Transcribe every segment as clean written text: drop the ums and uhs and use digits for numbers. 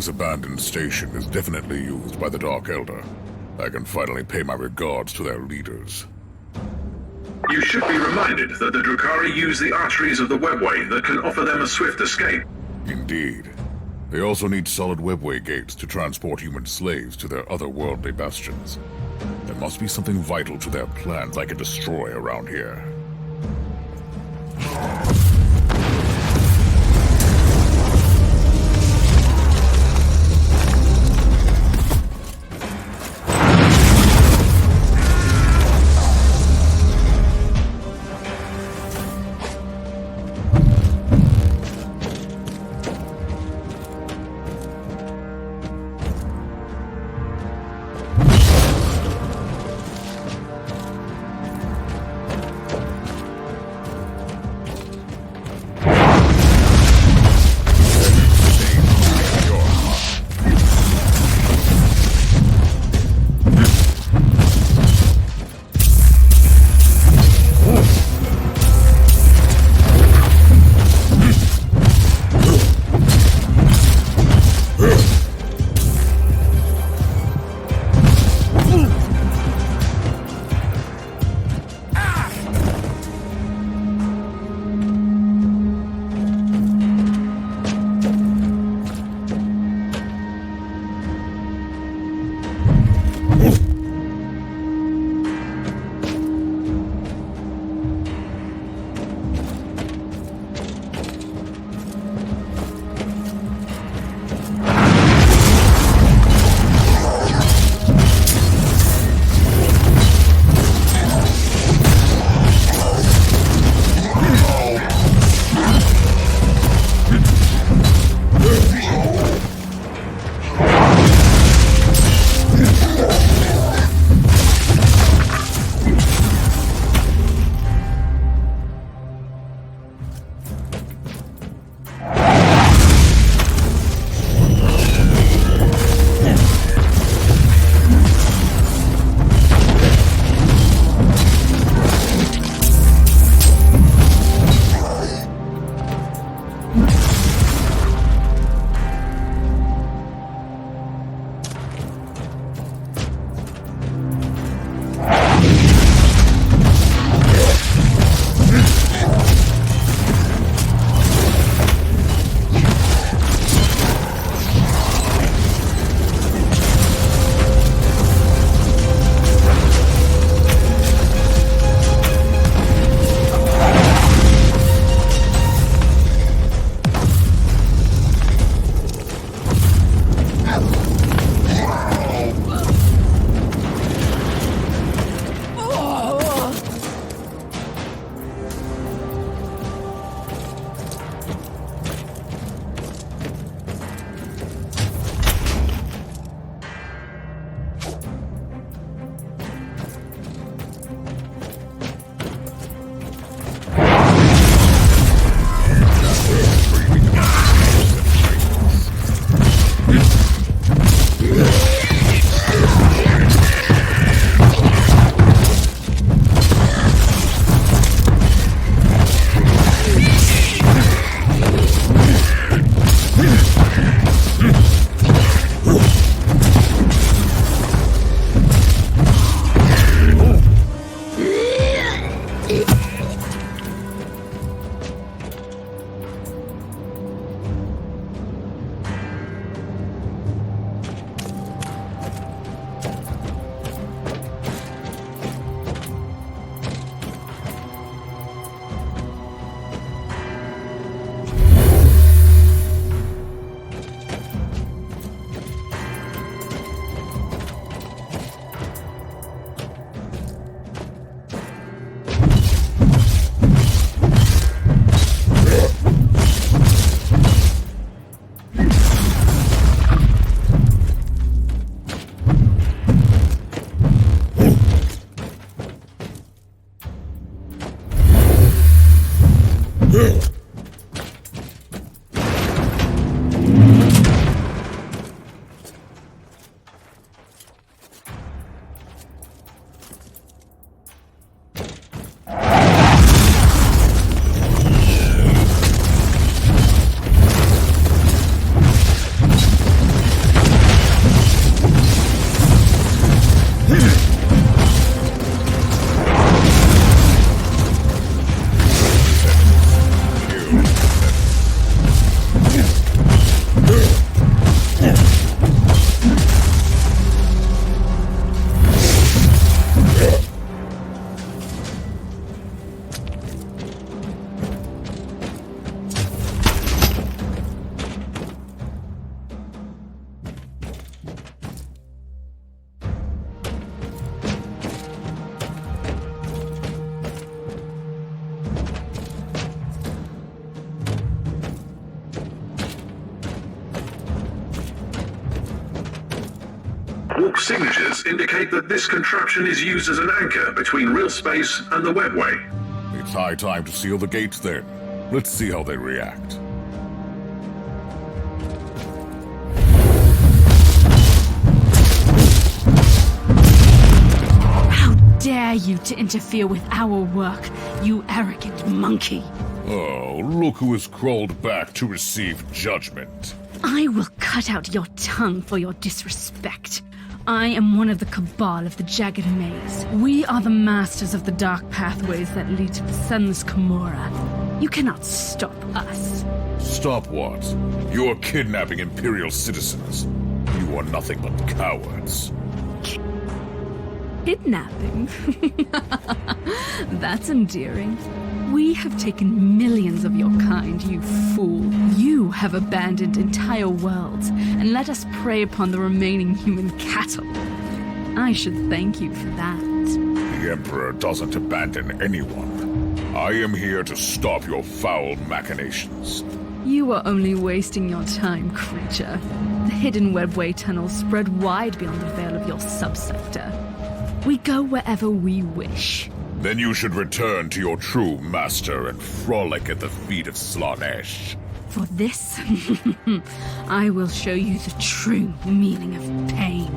This abandoned station is definitely used by the Dark Elder. I can finally pay my regards to their leaders. You should be reminded that the Drukhari use the arteries of the webway that can offer them a swift escape. Indeed. They also need solid webway gates to transport human slaves to their otherworldly bastions. There must be something vital to their plans I can destroy around here. Warp signatures indicate that this contraption is used as an anchor between real space and the webway. It's high time to seal the gates then. Let's see how they react. How dare you to interfere with our work, you arrogant monkey! Oh, look who has crawled back to receive judgment. I will cut out your tongue for your disrespect. I am one of the Cabal of the Jagged Maze. We are the masters of the dark pathways that lead to the Sunless Camorra. You cannot stop us. Stop what? You are kidnapping Imperial citizens. You are nothing but cowards. Kidnapping? That's endearing. We have taken millions of your kind, you fool. You have abandoned entire worlds and let us prey upon the remaining human cattle. I should thank you for that. The Emperor doesn't abandon anyone. I am here to stop your foul machinations. You are only wasting your time, creature. The hidden webway tunnels spread wide beyond the veil of your subsector. We go wherever we wish. Then you should return to your true master and frolic at the feet of Slaanesh. For this, I will show you the true meaning of pain.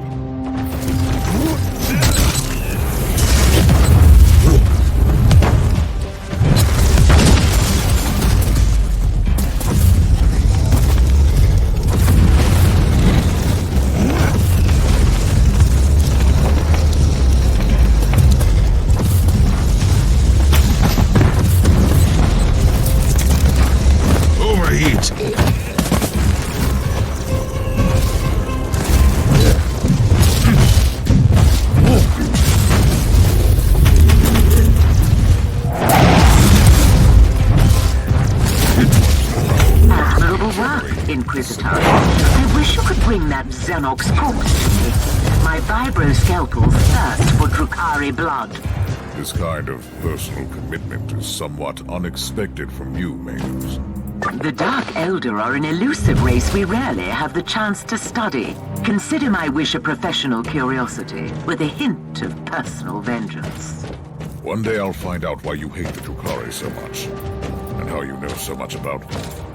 Inquisitor. I wish you could bring that Xenox corpse to me. My vibro-scalpels thirst for Drukhari blood. This kind of personal commitment is somewhat unexpected from you, Magus. The Dark Elder are an elusive race we rarely have the chance to study. Consider my wish a professional curiosity, with a hint of personal vengeance. One day I'll find out why you hate the Drukhari so much, and how you know so much about them.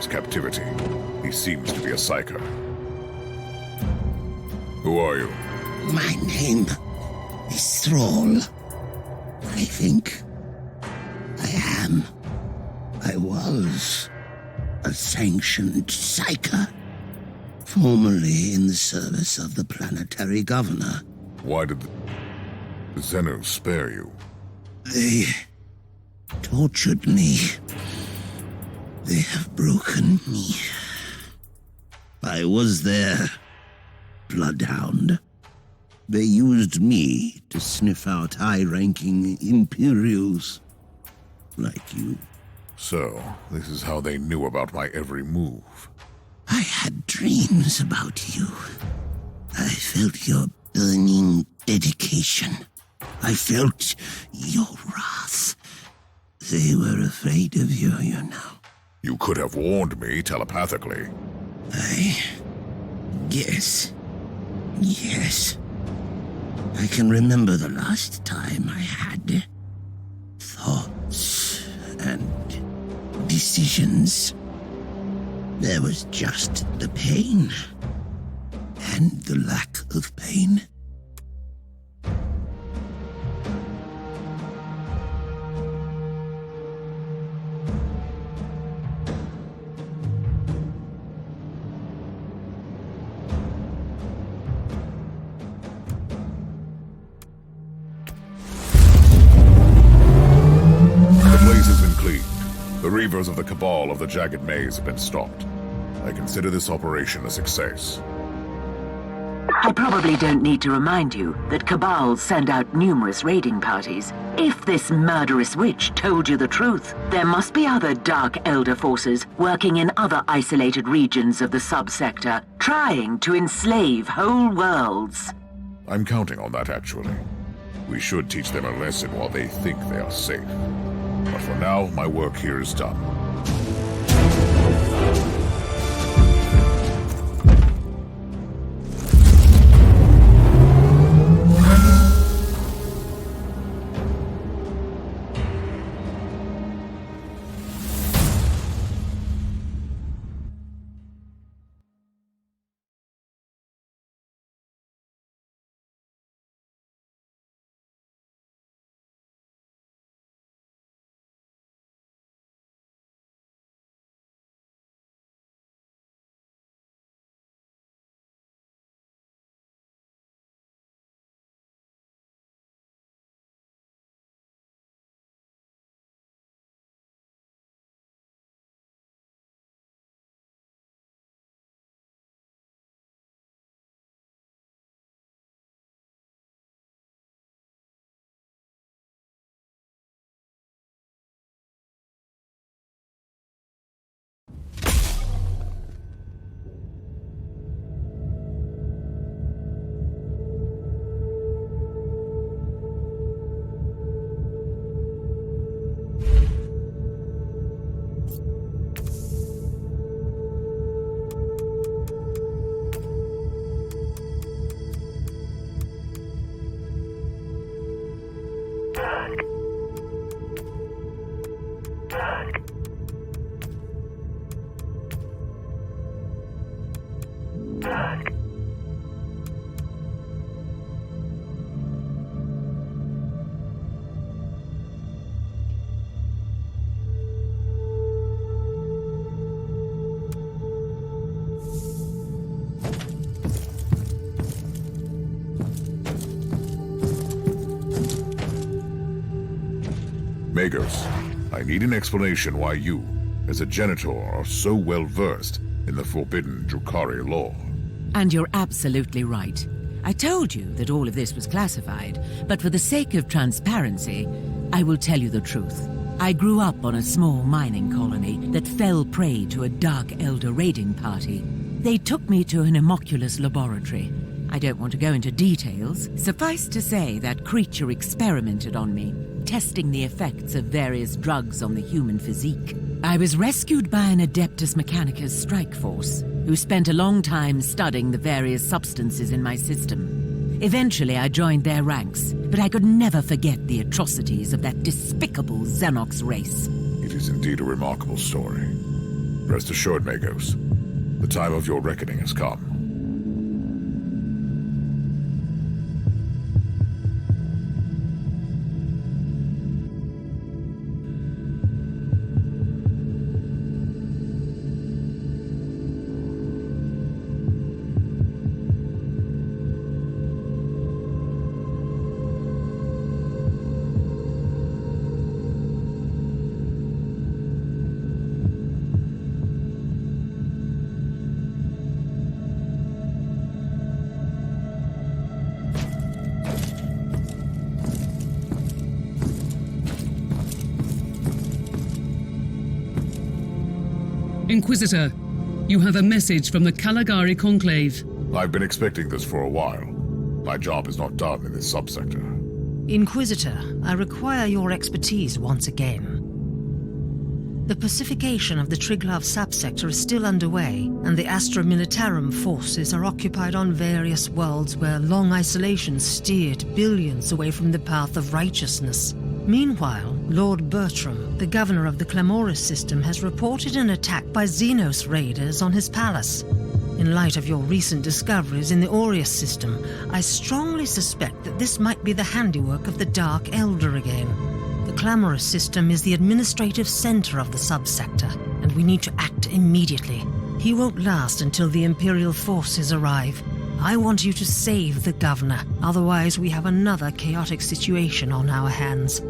Thrall's captivity. He seems to be a psyker. Who are you? My name is Thrall. I think I was a sanctioned psyker, formerly in the service of the planetary governor. Why did the Xenu spare you? They tortured me. They have broken me. I was their bloodhound. They used me to sniff out high-ranking Imperials like you. So, this is how they knew about my every move. I had dreams about you. I felt your burning dedication. I felt your wrath. They were afraid of you, you know. You could have warned me telepathically. Yes. I can remember the last time I had thoughts and decisions. There was just the pain and the lack of pain. The Reavers of the Cabal of the Jagged Maze have been stopped. I consider this operation a success. I probably don't need to remind you that Cabals send out numerous raiding parties. If this murderous witch told you the truth, there must be other Dark Elder forces working in other isolated regions of the subsector, trying to enslave whole worlds. I'm counting on that, actually. We should teach them a lesson while they think they are safe. But for now, my work here is done. Magos, I need an explanation why you, as a Genitor, are so well versed in the forbidden Drukhari lore. And you're absolutely right. I told you that all of this was classified, but for the sake of transparency, I will tell you the truth. I grew up on a small mining colony that fell prey to a Dark Elder raiding party. They took me to an homunculus laboratory. I don't want to go into details. Suffice to say that creature experimented on me, testing the effects of various drugs on the human physique. I was rescued by an Adeptus Mechanicus strike force, who spent a long time studying the various substances in my system. Eventually I joined their ranks, but I could never forget the atrocities of that despicable Xenox race. It is indeed a remarkable story. Rest assured, Magos. The time of your reckoning has come. Inquisitor, you have a message from the Caligari Conclave. I've been expecting this for a while. My job is not done in this subsector. Inquisitor, I require your expertise once again. The pacification of the Triglav subsector is still underway, and the Astra Militarum forces are occupied on various worlds where long isolation steered billions away from the path of righteousness. Meanwhile, Lord Bertram, the governor of the Clamoris system, has reported an attack by Xenos raiders on his palace. In light of your recent discoveries in the Aureus system, I strongly suspect that this might be the handiwork of the Dark Elder again. The Clamoris system is the administrative center of the subsector, and we need to act immediately. He won't last until the Imperial forces arrive. I want you to save the governor, otherwise we have another chaotic situation on our hands.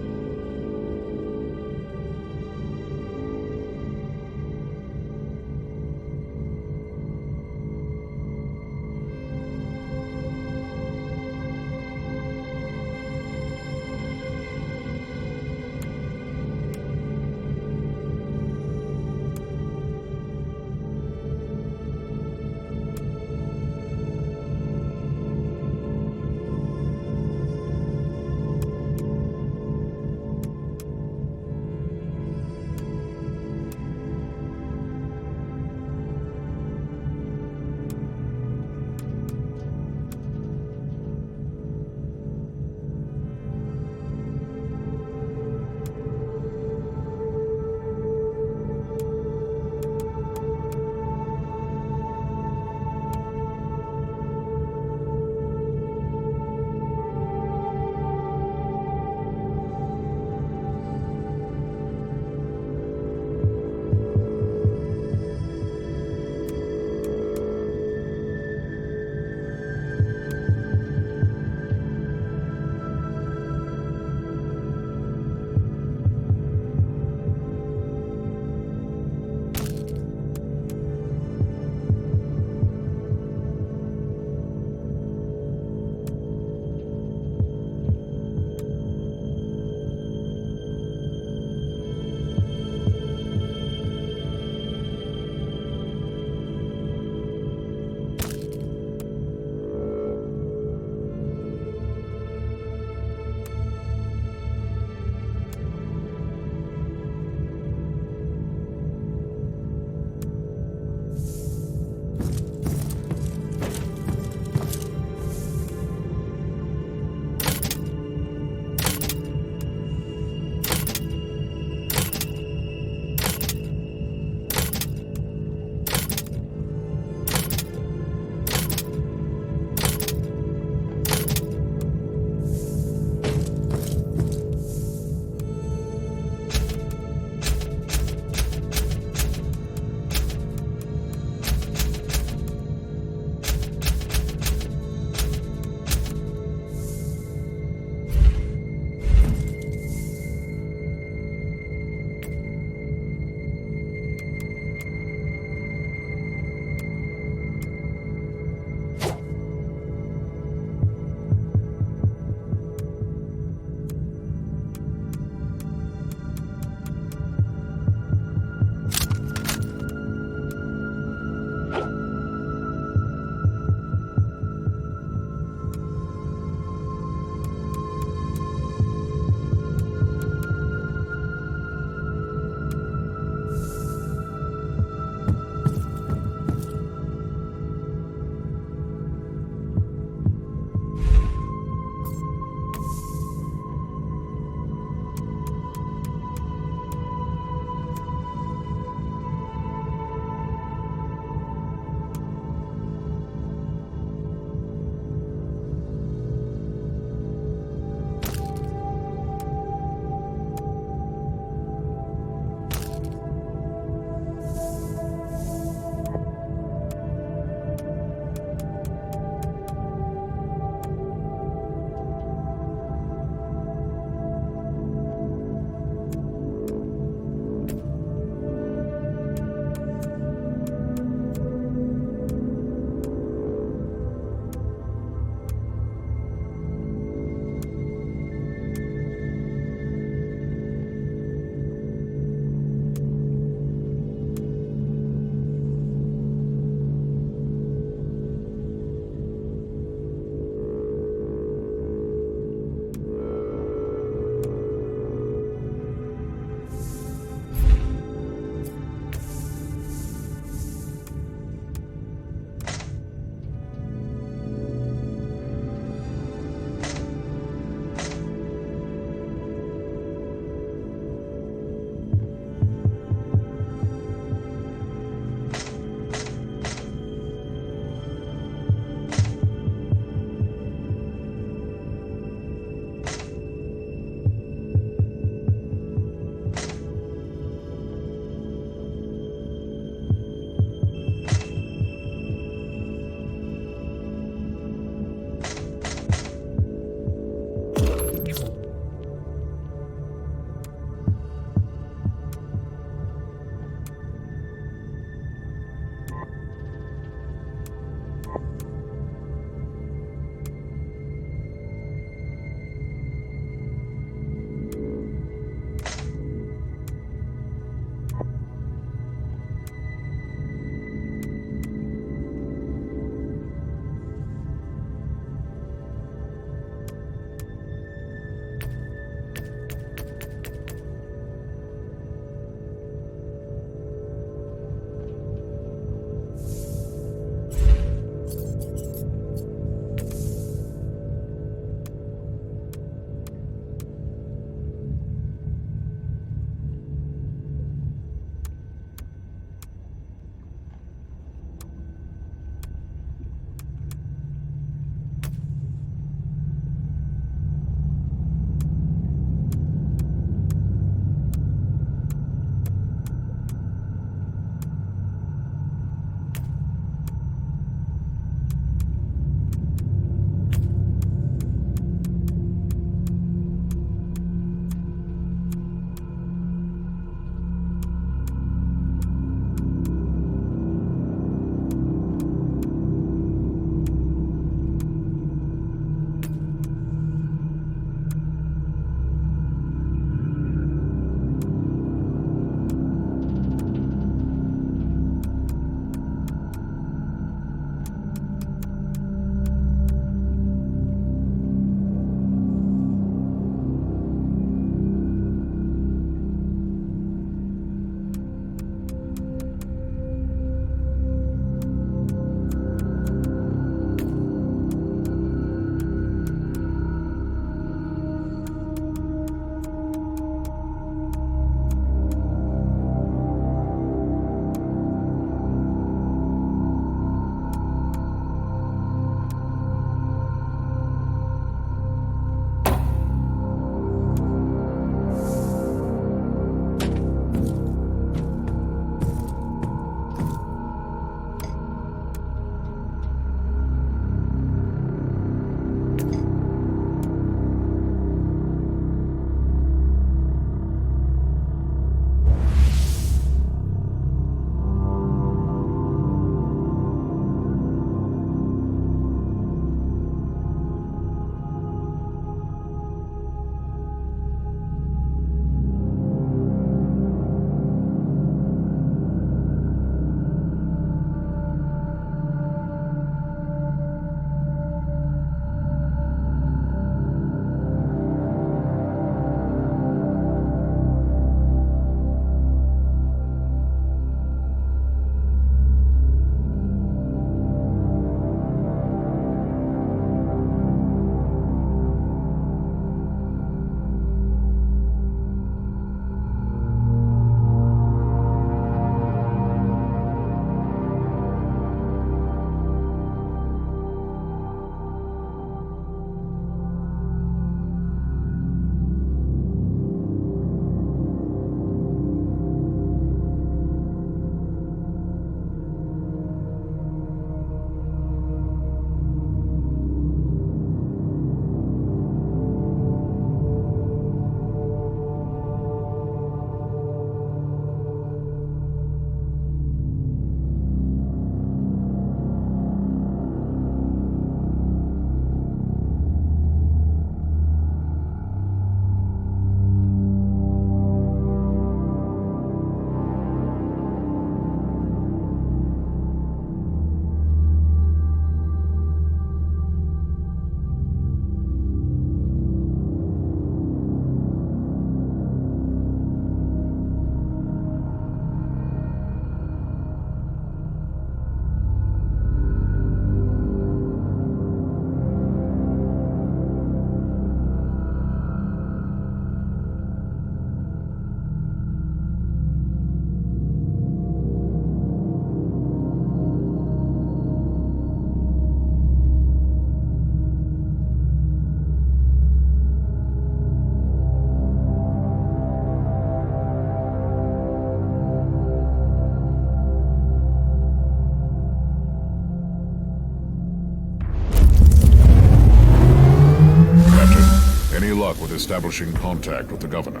luck with establishing contact with the governor?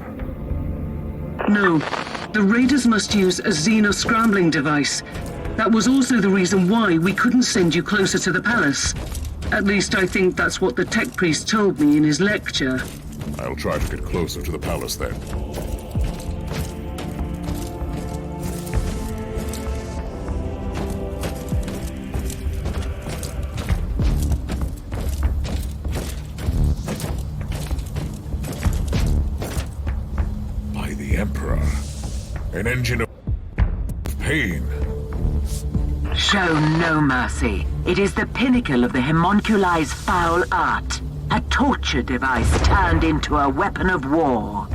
No. The raiders must use a Xena scrambling device. That was also the reason why we couldn't send you closer to the palace. At least I think that's what the tech priest told me in his lecture. I'll try to get closer to the palace then. By the Emperor. An engine of pain. Show no mercy. It is the pinnacle of the homunculi's foul art. A torture device turned into a weapon of war.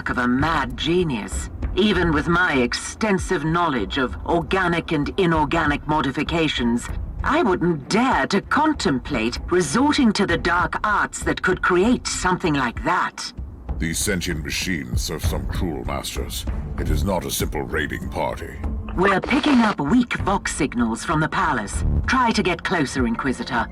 Of a mad genius. Even with my extensive knowledge of organic and inorganic modifications, I wouldn't dare to contemplate resorting to the dark arts that could create something like that. These sentient machines serve some cruel masters. It is not a simple raiding party. We're picking up weak Vox signals from the palace. Try to get closer, Inquisitor.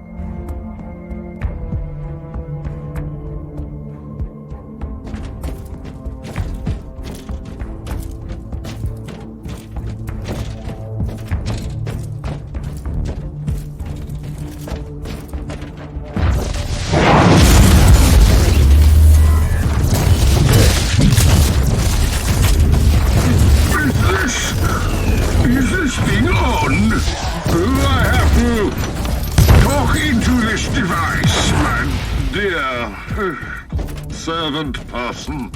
Servant person.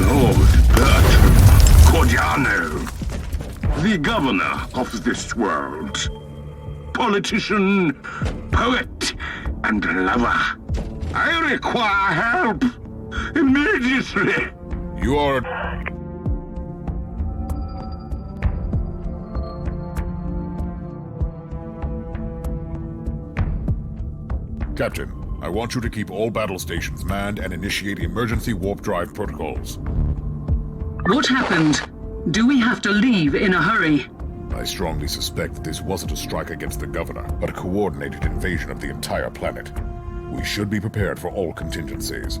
Lord Bertram Cordiano, the governor of this world. Politician, poet, and lover. I require help immediately. You are... Captain, I want you to keep all battle stations manned and initiate emergency warp drive protocols. What happened? Do we have to leave in a hurry? I strongly suspect that this wasn't a strike against the governor, but a coordinated invasion of the entire planet. We should be prepared for all contingencies.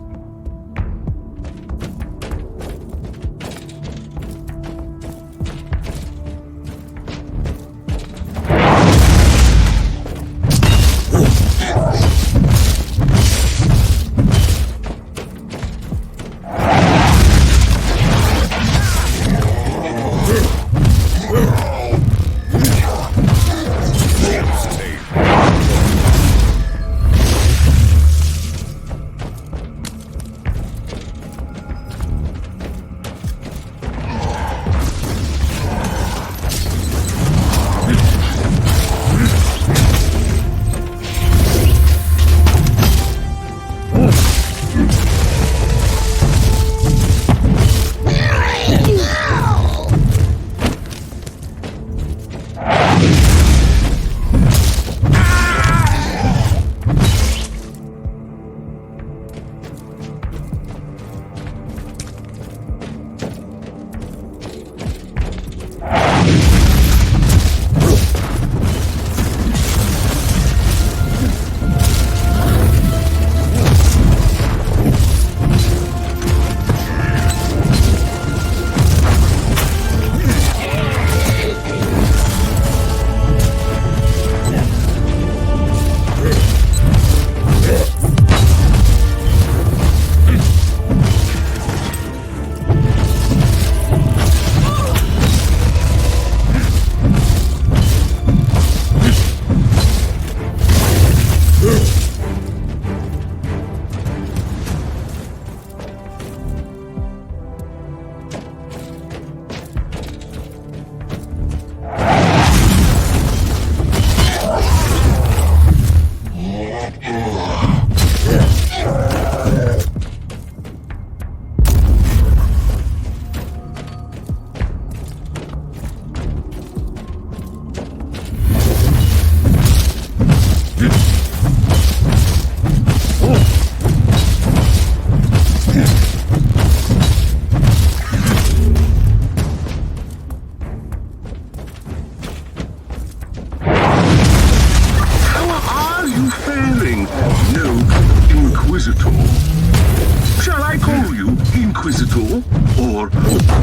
Inquisitor, or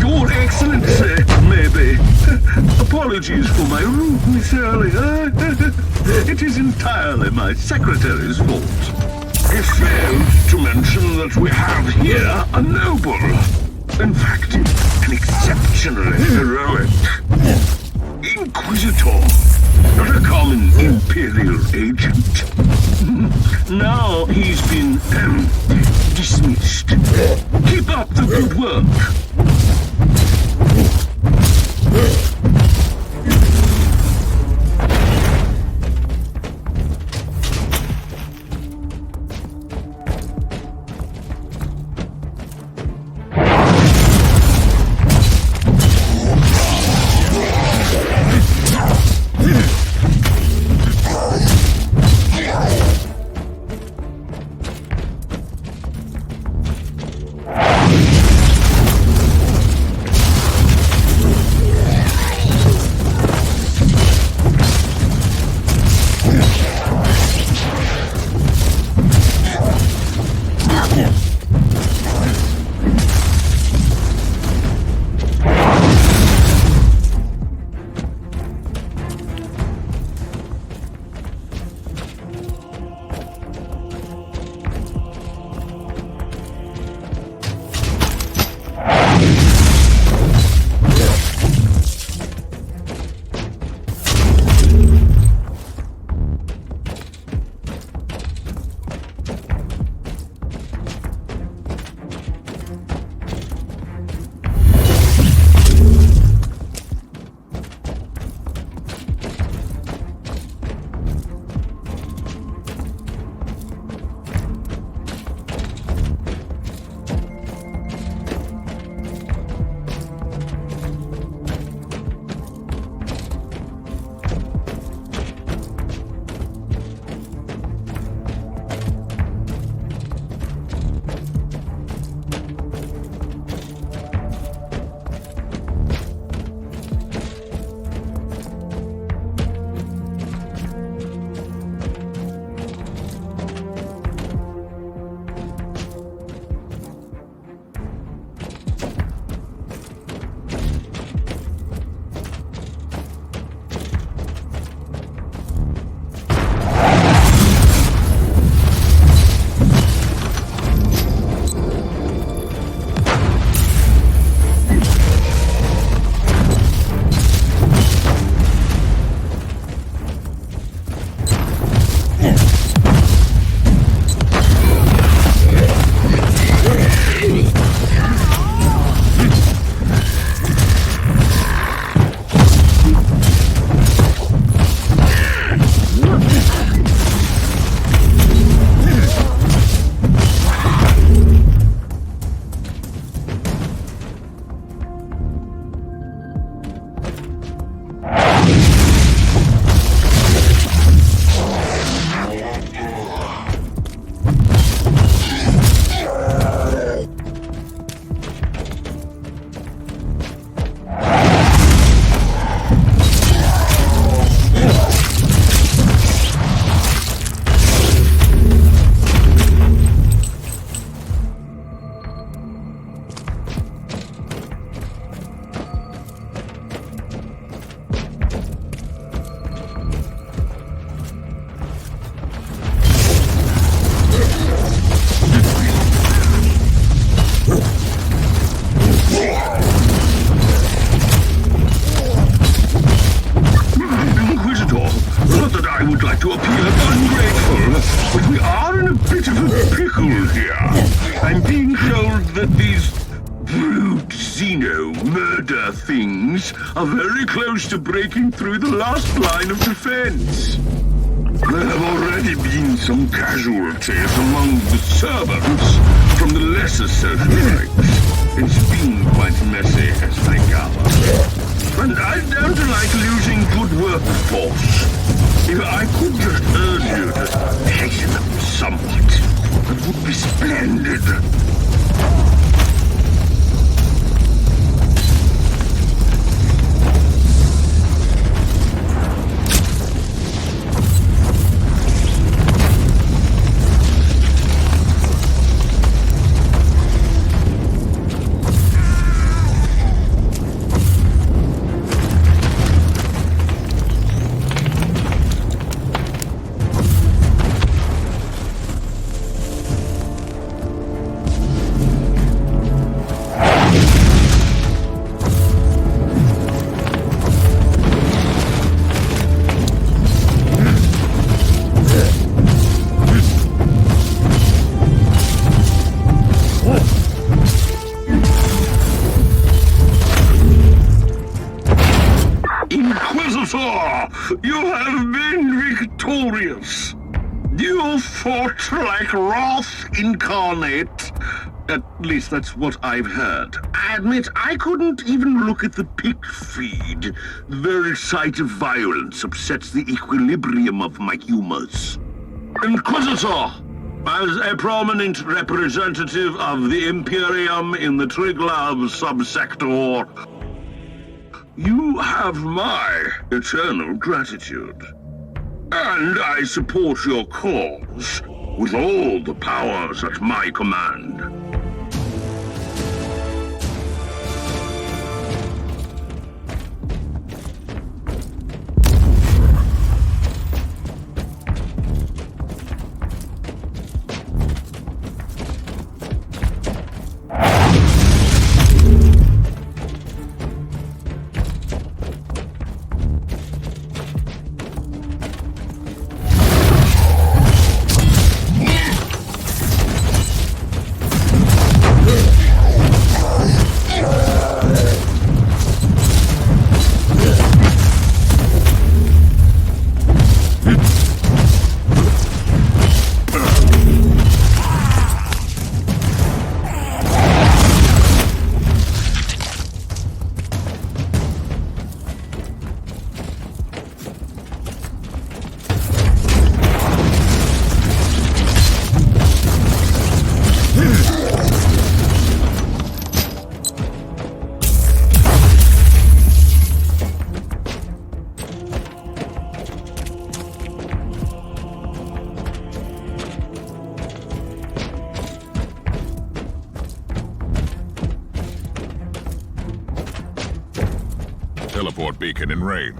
Your Excellency, maybe. Apologies for my rudeness earlier. It is entirely my secretary's fault. I failed to mention that we have here a noble. In fact, an exceptionally heroic Inquisitor. Not a common Imperial agent. Now he's been, dismissed. Keep up the good work. Are very close to breaking through the last line of defense. There have already been some casualties among the servants from the lesser social ranks. It's been quite messy, as I gather. And I don't like losing good workforce. If I could just urge you to hasten them somewhat, it would be splendid. victorious. You fought like Wrath incarnate. At least that's what I've heard. I admit I couldn't even look at the pic feed. The very sight of violence upsets the equilibrium of my humors. Inquisitor, as a prominent representative of the Imperium in the Triglav subsector, you have my eternal gratitude. And I support your cause with all the powers at my command. Teleport beacon in range.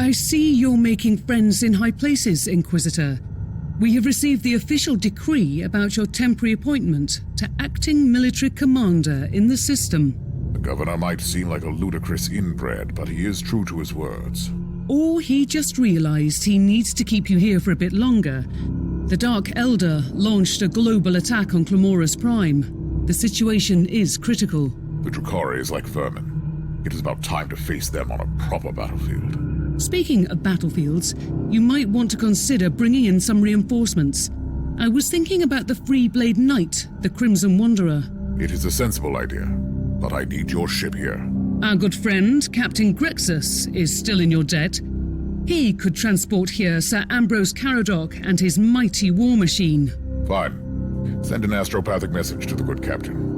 I see you're making friends in high places, Inquisitor. We have received the official decree about your temporary appointment to acting military commander in the system. The governor might seem like a ludicrous inbred, but he is true to his words. Or he just realized he needs to keep you here for a bit longer. The Dark Elder launched a global attack on Clamora's Prime. The situation is critical. The Drukhari is like vermin. It is about time to face them on a proper battlefield. Speaking of battlefields, you might want to consider bringing in some reinforcements. I was thinking about the Freeblade Knight, the Crimson Wanderer. It is a sensible idea, but I need your ship here. Our good friend, Captain Grexus, is still in your debt. He could transport here Sir Ambrose Caradoc and his mighty war machine. Fine. Send an astropathic message to the good captain.